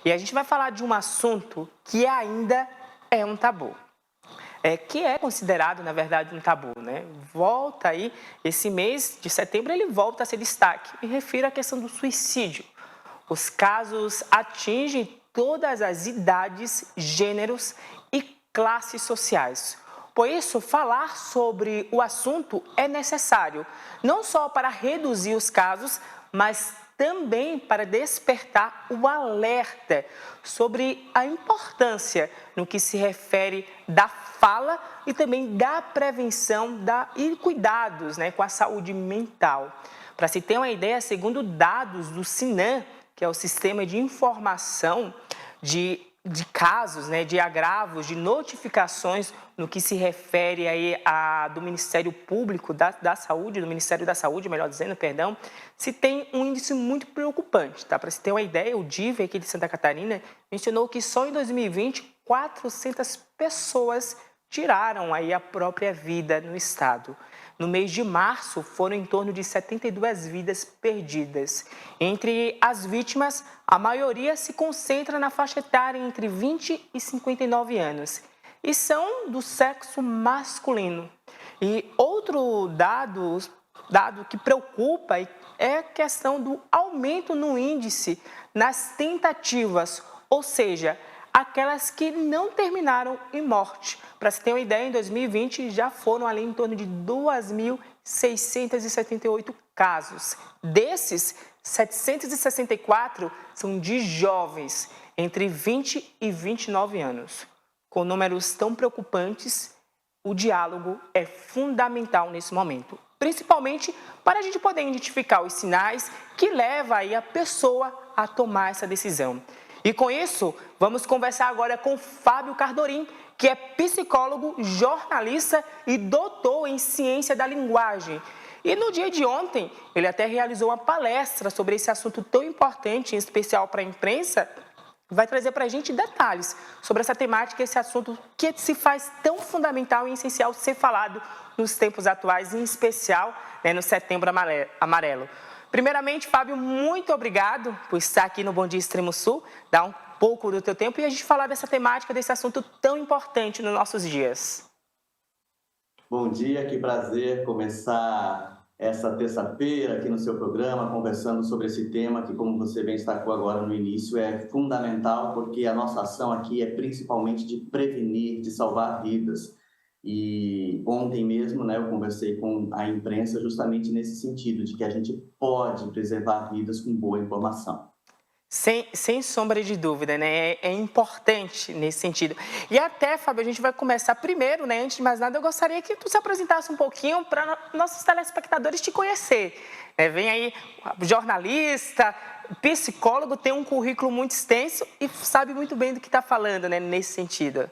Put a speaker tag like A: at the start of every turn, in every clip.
A: E a gente vai falar de um assunto que ainda é um tabu. Que é considerado, na verdade, um tabu, né? Volta aí, esse mês de setembro, ele volta a ser destaque. Me refiro à questão do suicídio. Os casos atingem todas as idades, gêneros e classes sociais. Por isso, falar sobre o assunto é necessário, não só para reduzir os casos, mas também para despertar o alerta sobre a importância no que se refere da fala e também da prevenção e cuidados, com a saúde mental. Para se ter uma ideia, segundo dados do SINAM, que é o Sistema de Informação de casos, de agravos, de notificações no que se refere aí do Ministério Público da Saúde, do Ministério da Saúde, melhor dizendo, perdão, se tem um índice muito preocupante, tá? Para se ter uma ideia, o DIV aqui de Santa Catarina mencionou que só em 2020, 400 pessoas tiraram aí a própria vida no estado. No mês de março, foram em torno de 72 vidas perdidas. Entre as vítimas, a maioria se concentra na faixa etária entre 20 e 59 anos e são do sexo masculino. E outro dado que preocupa é a questão do aumento no índice nas tentativas, ou seja, aquelas que não terminaram em morte. Para se ter uma ideia, em 2020 já foram ali em torno de 2.678 casos. Desses, 764 são de jovens entre 20 e 29 anos. Com números tão preocupantes, o diálogo é fundamental nesse momento, principalmente para a gente poder identificar os sinais que levam aí a pessoa a tomar essa decisão. E com isso, vamos conversar agora com Fábio Cardorim, que é psicólogo, jornalista e doutor em ciência da linguagem. E no dia de ontem, ele até realizou uma palestra sobre esse assunto tão importante, em especial para a imprensa. Vai trazer para a gente detalhes sobre essa temática, esse assunto que se faz tão fundamental e essencial ser falado nos tempos atuais, em especial no Setembro Amarelo. Primeiramente, Fábio, muito obrigado por estar aqui no Bom Dia Extremo Sul, dar um pouco do teu tempo e a gente falar dessa temática, desse assunto tão importante nos nossos dias.
B: Bom dia, que prazer começar essa terça-feira aqui no seu programa, conversando sobre esse tema que, como você bem destacou agora no início, é fundamental porque a nossa ação aqui é principalmente de prevenir, de salvar vidas. E ontem mesmo, eu conversei com a imprensa justamente nesse sentido, de que a gente pode preservar vidas com boa informação.
A: Sem sombra de dúvida, É importante nesse sentido. E até, Fábio, a gente vai começar primeiro, Antes de mais nada, eu gostaria que tu se apresentasse um pouquinho para nossos telespectadores te conhecer. Vem aí, jornalista, psicólogo, tem um currículo muito extenso e sabe muito bem do que está falando, nesse sentido.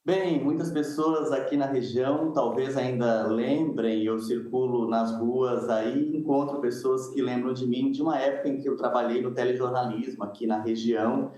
B: Bem, muitas pessoas aqui na região talvez ainda lembrem, eu circulo nas ruas aí, encontro pessoas que lembram de mim de uma época em que eu trabalhei no telejornalismo aqui na região.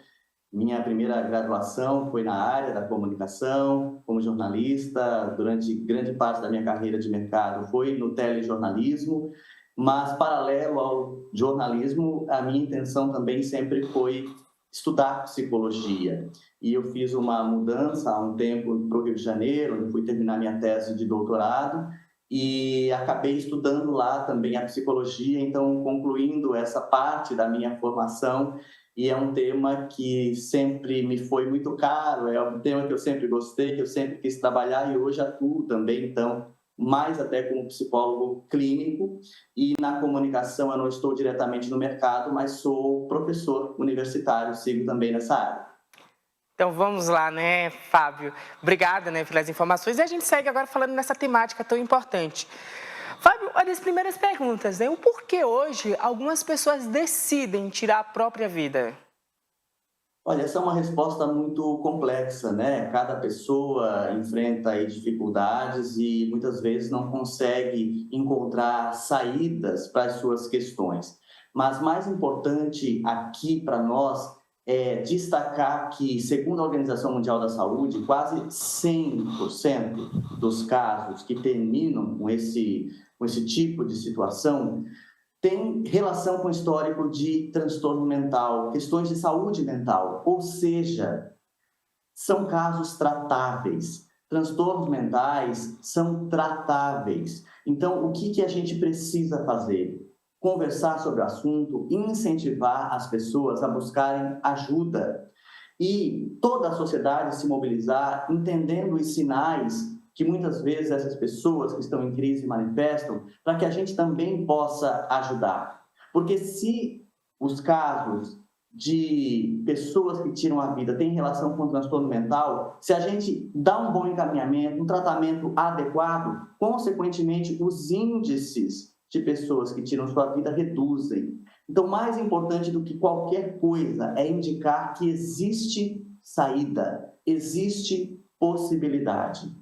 B: Minha primeira graduação foi na área da comunicação, como jornalista, durante grande parte da minha carreira de mercado foi no telejornalismo, mas paralelo ao jornalismo, a minha intenção também sempre foi estudar psicologia. E eu fiz uma mudança há um tempo para o Rio de Janeiro, onde fui terminar minha tese de doutorado, e acabei estudando lá também a psicologia, então concluindo essa parte da minha formação, e é um tema que sempre me foi muito caro, é um tema que eu sempre gostei, que eu sempre quis trabalhar e hoje atuo também, então, mais até como psicólogo clínico, e na comunicação eu não estou diretamente no mercado, mas sou professor universitário, sigo também nessa área.
A: Então vamos lá, Fábio? Obrigada, pelas informações. E a gente segue agora falando nessa temática tão importante. Fábio, uma das primeiras perguntas, o porquê hoje algumas pessoas decidem tirar a própria vida?
B: Olha, essa é uma resposta muito complexa, Cada pessoa enfrenta aí dificuldades e muitas vezes não consegue encontrar saídas para as suas questões. Mas mais importante aqui para nós é destacar que, segundo a Organização Mundial da Saúde, quase 100% dos casos que terminam com esse tipo de situação tem relação com o histórico de transtorno mental, questões de saúde mental, ou seja, são casos tratáveis. Transtornos mentais são tratáveis. Então, o que a gente precisa fazer? Conversar sobre o assunto, incentivar as pessoas a buscarem ajuda e toda a sociedade se mobilizar, entendendo os sinais que muitas vezes essas pessoas que estão em crise manifestam, para que a gente também possa ajudar. Porque se os casos de pessoas que tiram a vida têm relação com transtorno mental, se a gente dá um bom encaminhamento, um tratamento adequado, consequentemente os índices de pessoas que tiram sua vida reduzem. Então, mais importante do que qualquer coisa é indicar que existe saída, existe possibilidade.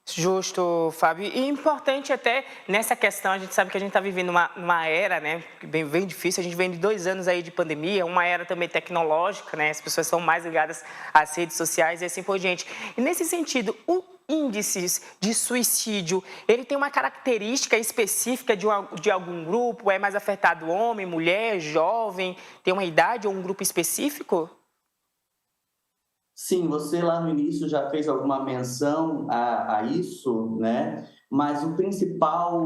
A: Justo, Fábio. E importante até nessa questão, a gente sabe que a gente está vivendo uma era, né, bem difícil, a gente vem de 2 anos aí de pandemia, uma era também tecnológica, né, as pessoas são mais ligadas às redes sociais e assim por diante. E nesse sentido, o índice de suicídio, ele tem uma característica específica de algum grupo? É mais afetado homem, mulher, jovem? Tem uma idade ou um grupo específico?
B: Sim, você lá no início já fez alguma menção a isso, né? Mas o principal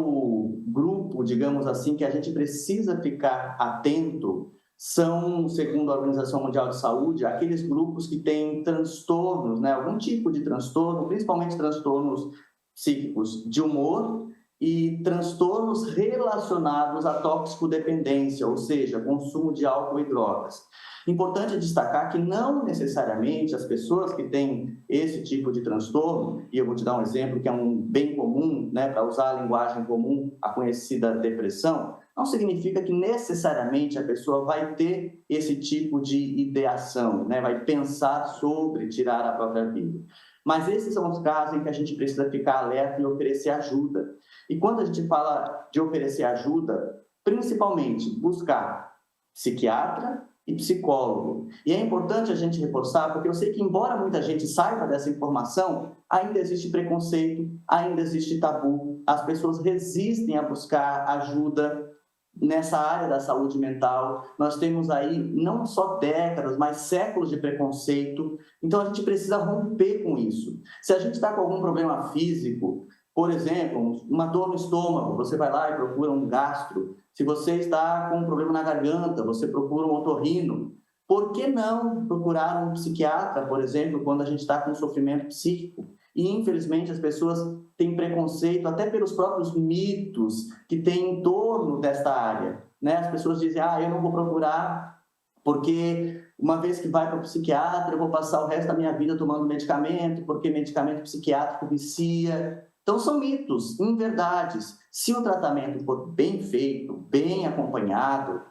B: grupo, digamos assim, que a gente precisa ficar atento são, segundo a Organização Mundial de Saúde, aqueles grupos que têm transtornos, né? Algum tipo de transtorno, principalmente transtornos psíquicos de humor e transtornos relacionados à toxicodependência, ou seja, consumo de álcool e drogas. Importante destacar que não necessariamente as pessoas que têm esse tipo de transtorno, e eu vou te dar um exemplo que é um bem comum, né, para usar a linguagem comum, a conhecida depressão, não significa que necessariamente a pessoa vai ter esse tipo de ideação, né, vai pensar sobre tirar a própria vida. Mas esses são os casos em que a gente precisa ficar alerta e oferecer ajuda. E quando a gente fala de oferecer ajuda, principalmente buscar psiquiatra e psicólogo. E é importante a gente reforçar, porque eu sei que, embora muita gente saiba dessa informação, ainda existe preconceito, ainda existe tabu. As pessoas resistem a buscar ajuda nessa área da saúde mental. Nós temos aí não só décadas, mas séculos de preconceito. Então, a gente precisa romper com isso. Se a gente está com algum problema físico, por exemplo, uma dor no estômago, você vai lá e procura um gastro. Se você está com um problema na garganta, você procura um otorrino. Por que não procurar um psiquiatra, por exemplo, quando a gente está com sofrimento psíquico? E, infelizmente, as pessoas têm preconceito até pelos próprios mitos que tem em torno desta área, né? As pessoas dizem, eu não vou procurar porque uma vez que vai para o psiquiatra, eu vou passar o resto da minha vida tomando medicamento, porque medicamento psiquiátrico vicia. Então, são mitos, inverdades. Se o tratamento for bem feito, bem acompanhado,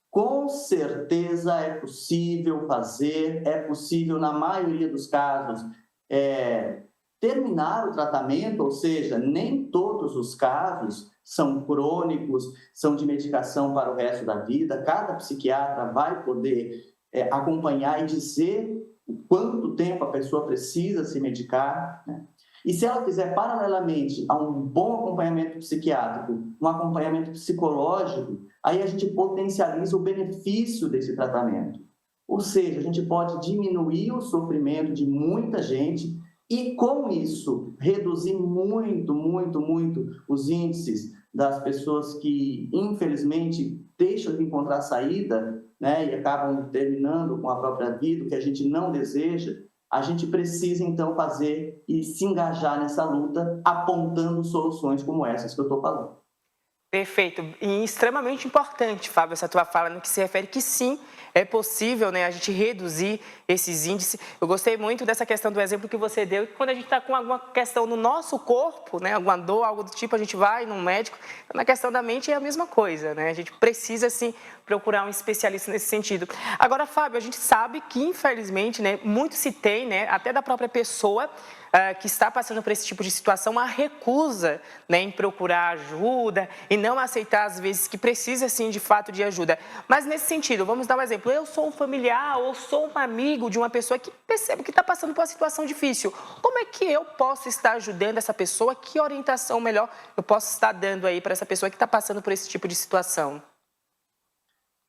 B: com certeza é possível fazer, é possível, na maioria dos casos, terminar o tratamento, ou seja, nem todos os casos são crônicos, são de medicação para o resto da vida. Cada psiquiatra vai poder acompanhar e dizer quanto tempo a pessoa precisa se medicar, né? E se ela fizer paralelamente a um bom acompanhamento psiquiátrico, um acompanhamento psicológico, aí a gente potencializa o benefício desse tratamento. Ou seja, a gente pode diminuir o sofrimento de muita gente e, com isso, reduzir muito os índices das pessoas que, infelizmente, deixam de encontrar saída, né, e acabam terminando com a própria vida, o que a gente não deseja. A gente precisa, então, fazer e se engajar nessa luta, apontando soluções como essas que eu estou falando.
A: Perfeito. E extremamente importante, Fábio, essa tua fala no que se refere que sim, é possível, né, a gente reduzir esses índices. Eu gostei muito dessa questão do exemplo que você deu, que quando a gente está com alguma questão no nosso corpo, né, alguma dor, algo do tipo, a gente vai num médico. Na questão da mente é a mesma coisa, né? A gente precisa, sim, procurar um especialista nesse sentido. Agora, Fábio, a gente sabe que, infelizmente, né, muito se tem, né, até da própria pessoa, que está passando por esse tipo de situação a recusa, né, em procurar ajuda e não aceitar às vezes que precisa sim de fato de ajuda. Mas nesse sentido, vamos dar um exemplo, eu sou um familiar ou sou um amigo de uma pessoa que percebo que está passando por uma situação difícil. Como é que eu posso estar ajudando essa pessoa? Que orientação melhor eu posso estar dando aí para essa pessoa que está passando por esse tipo de situação?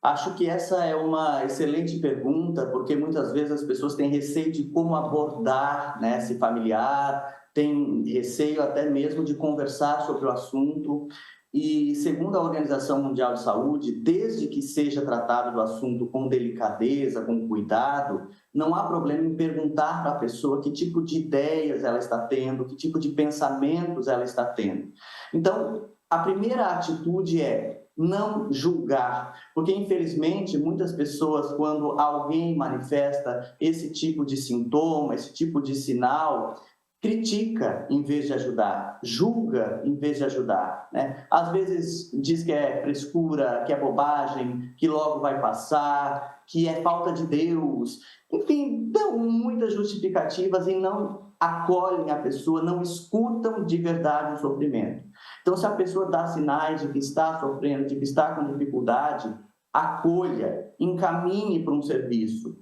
B: Acho que essa é uma excelente pergunta, porque muitas vezes as pessoas têm receio de como abordar, né, esse familiar, têm receio até mesmo de conversar sobre o assunto. E, segundo a Organização Mundial de Saúde, desde que seja tratado do assunto com delicadeza, com cuidado, não há problema em perguntar para a pessoa que tipo de ideias ela está tendo, que tipo de pensamentos ela está tendo. Então, a primeira atitude é não julgar, porque infelizmente muitas pessoas, quando alguém manifesta esse tipo de sintoma, esse tipo de sinal, critica em vez de ajudar, julga em vez de ajudar, né? Às vezes diz que é frescura, que é bobagem, que logo vai passar, que é falta de Deus, enfim, dão muitas justificativas e não acolhem a pessoa, não escutam de verdade o sofrimento. Então, se a pessoa dá sinais de que está sofrendo, de que está com dificuldade, acolha, encaminhe para um serviço.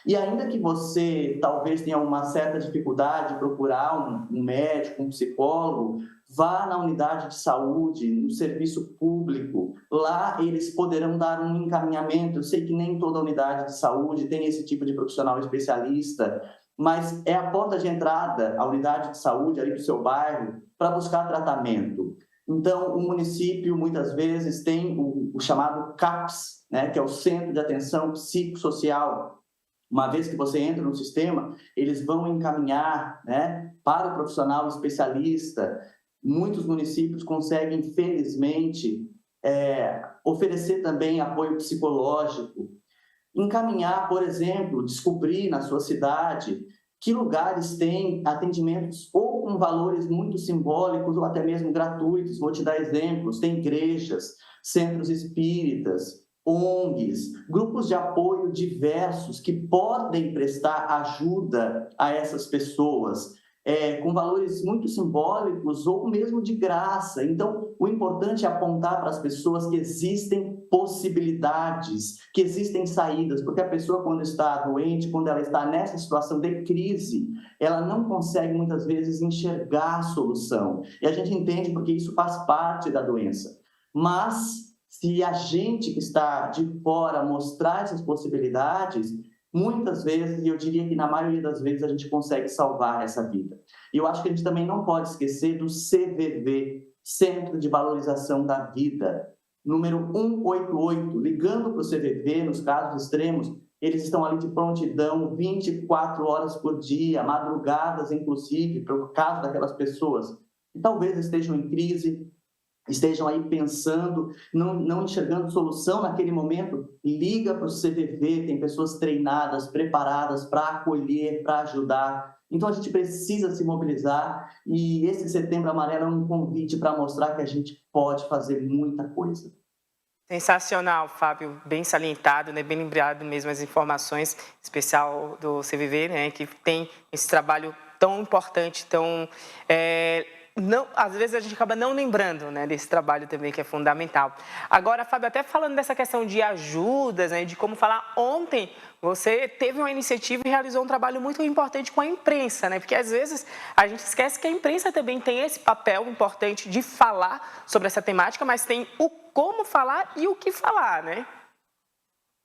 B: E ainda que você talvez tenha uma certa dificuldade de procurar um médico, um psicólogo, vá na unidade de saúde, no serviço público. Lá eles poderão dar um encaminhamento. Eu sei que nem toda unidade de saúde tem esse tipo de profissional especialista, mas é a porta de entrada, a unidade de saúde ali do seu bairro, para buscar tratamento. Então, o município, muitas vezes, tem o chamado CAPS, né, que é o Centro de Atenção Psicossocial. Uma vez que você entra no sistema, eles vão encaminhar, né, para o profissional especialista. Muitos municípios conseguem, felizmente, oferecer também apoio psicológico. Encaminhar, por exemplo, descobrir na sua cidade que lugares têm atendimentos ou com valores muito simbólicos ou até mesmo gratuitos. Vou te dar exemplos: tem igrejas, centros espíritas, ONGs, grupos de apoio diversos que podem prestar ajuda a essas pessoas, com valores muito simbólicos ou mesmo de graça. Então, o importante é apontar para as pessoas que existem possibilidades, que existem saídas, porque a pessoa, quando está doente, quando ela está nessa situação de crise, ela não consegue muitas vezes enxergar a solução. E a gente entende porque isso faz parte da doença. Mas se a gente que está de fora mostrar essas possibilidades, muitas vezes, e eu diria que na maioria das vezes, a gente consegue salvar essa vida. E eu acho que a gente também não pode esquecer do CVV, Centro de Valorização da Vida, número 188, ligando para o CVV, nos casos extremos, eles estão ali de prontidão 24 horas por dia, madrugadas inclusive, para o caso daquelas pessoas que talvez estejam em crise, estejam aí pensando, não enxergando solução naquele momento, liga para o CVV, tem pessoas treinadas, preparadas para acolher, para ajudar. Então, a gente precisa se mobilizar e esse Setembro Amarelo é um convite para mostrar que a gente pode fazer muita coisa.
A: Sensacional, Fábio, bem salientado, né, bem lembrado mesmo as informações, especial do CVV, né, que tem esse trabalho tão importante, tão... Não, às vezes a gente acaba não lembrando, né, desse trabalho também que é fundamental. Agora, Fábio, até falando dessa questão de ajudas, né, de como falar, ontem você teve uma iniciativa e realizou um trabalho muito importante com a imprensa, né, porque às vezes a gente esquece que a imprensa também tem esse papel importante de falar sobre essa temática, mas tem o como falar e o que falar, né?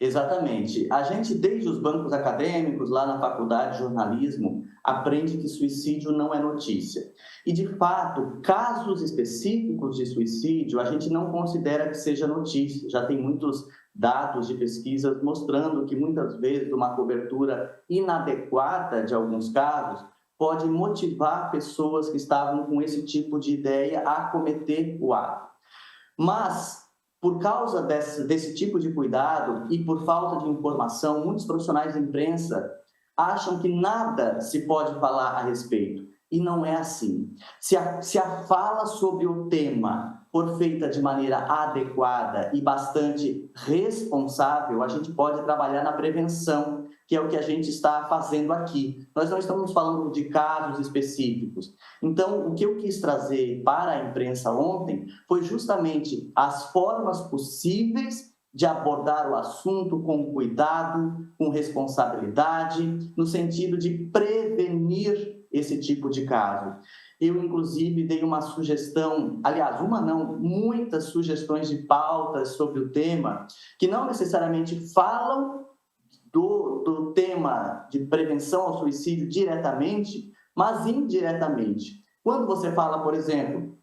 B: Exatamente. A gente, desde os bancos acadêmicos, lá na faculdade de jornalismo, aprende que suicídio não é notícia. E, de fato, casos específicos de suicídio, a gente não considera que seja notícia. Já tem muitos dados de pesquisas mostrando que, muitas vezes, uma cobertura inadequada de alguns casos pode motivar pessoas que estavam com esse tipo de ideia a cometer o ato. Mas, por causa desse tipo de cuidado e por falta de informação, muitos profissionais da imprensa acham que nada se pode falar a respeito. E não é assim. Se a fala sobre o tema for feita de maneira adequada e bastante responsável, a gente pode trabalhar na prevenção, que é o que a gente está fazendo aqui. Nós não estamos falando de casos específicos. Então, o que eu quis trazer para a imprensa ontem foi justamente as formas possíveis de abordar o assunto com cuidado, com responsabilidade, no sentido de prevenir esse tipo de caso. Eu, inclusive, dei uma sugestão, aliás, uma não, muitas sugestões de pautas sobre o tema, que não necessariamente falam do tema de prevenção ao suicídio diretamente, mas indiretamente. Quando você fala, por exemplo,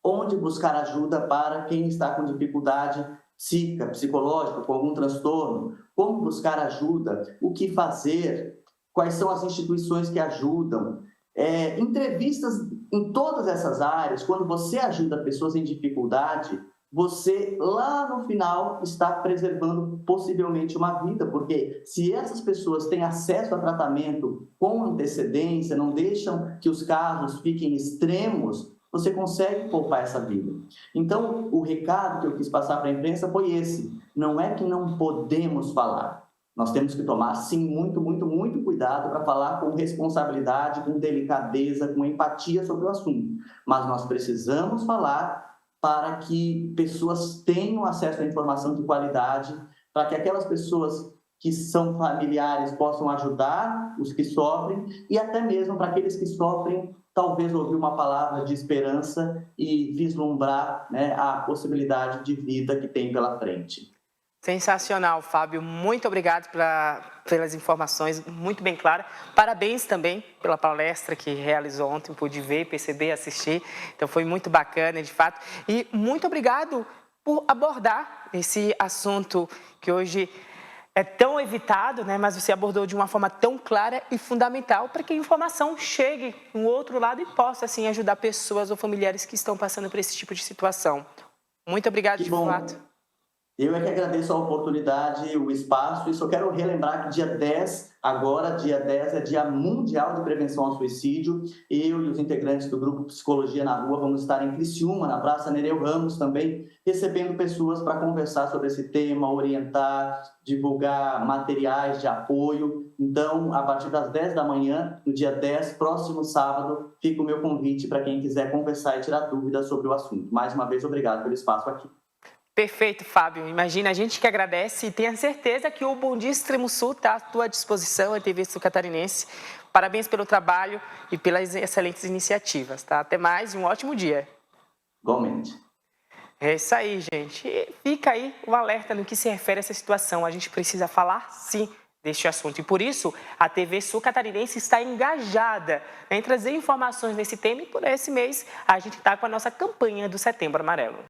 B: onde buscar ajuda para quem está com dificuldade psíquica, psicológica, com algum transtorno, como buscar ajuda, o que fazer, quais são as instituições que ajudam, entrevistas em todas essas áreas. Quando você ajuda pessoas em dificuldade, você lá no final está preservando possivelmente uma vida, porque se essas pessoas têm acesso a tratamento com antecedência, não deixam que os casos fiquem extremos, você consegue poupar essa vida. Então, o recado que eu quis passar para a imprensa foi esse: não é que não podemos falar. Nós temos que tomar, sim, muito, muito, muito cuidado para falar com responsabilidade, com delicadeza, com empatia sobre o assunto. Mas nós precisamos falar para que pessoas tenham acesso à informação de qualidade, para que aquelas pessoas que são familiares possam ajudar os que sofrem e até mesmo para aqueles que sofrem, talvez ouvir uma palavra de esperança e vislumbrar, né, a possibilidade de vida que tem pela frente.
A: Sensacional, Fábio. Muito obrigado pelas informações, muito bem claras. Parabéns também pela palestra que realizou ontem, pude ver, perceber, assistir. Então foi muito bacana, de fato. E muito obrigado por abordar esse assunto que hoje é tão evitado, né? Mas você abordou de uma forma tão clara e fundamental para que a informação chegue no outro lado e possa, assim, ajudar pessoas ou familiares que estão passando por esse tipo de situação. Muito obrigado, de fato.
B: Eu é que agradeço a oportunidade, o espaço, e só quero relembrar que dia 10, agora, dia 10 é Dia Mundial de Prevenção ao Suicídio. Eu e os integrantes do Grupo Psicologia na Rua vamos estar em Criciúma, na Praça Nereu Ramos também, recebendo pessoas para conversar sobre esse tema, orientar, divulgar materiais de apoio. Então, a partir das 10 da manhã, no dia 10, próximo sábado, fica o meu convite para quem quiser conversar e tirar dúvidas sobre o assunto. Mais uma vez, obrigado pelo espaço aqui.
A: Perfeito, Fábio. Imagina, a gente que agradece e tenha certeza que o Bom Dia Extremo Sul está à tua disposição, a TV Sul Catarinense. Parabéns pelo trabalho e pelas excelentes iniciativas, tá? Até mais e um ótimo dia.
B: Igualmente.
A: É isso aí, gente. E fica aí o alerta no que se refere a essa situação. A gente precisa falar, sim, deste assunto. E por isso, a TV Sul Catarinense está engajada em trazer informações nesse tema. E por esse mês, a gente está com a nossa campanha do Setembro Amarelo.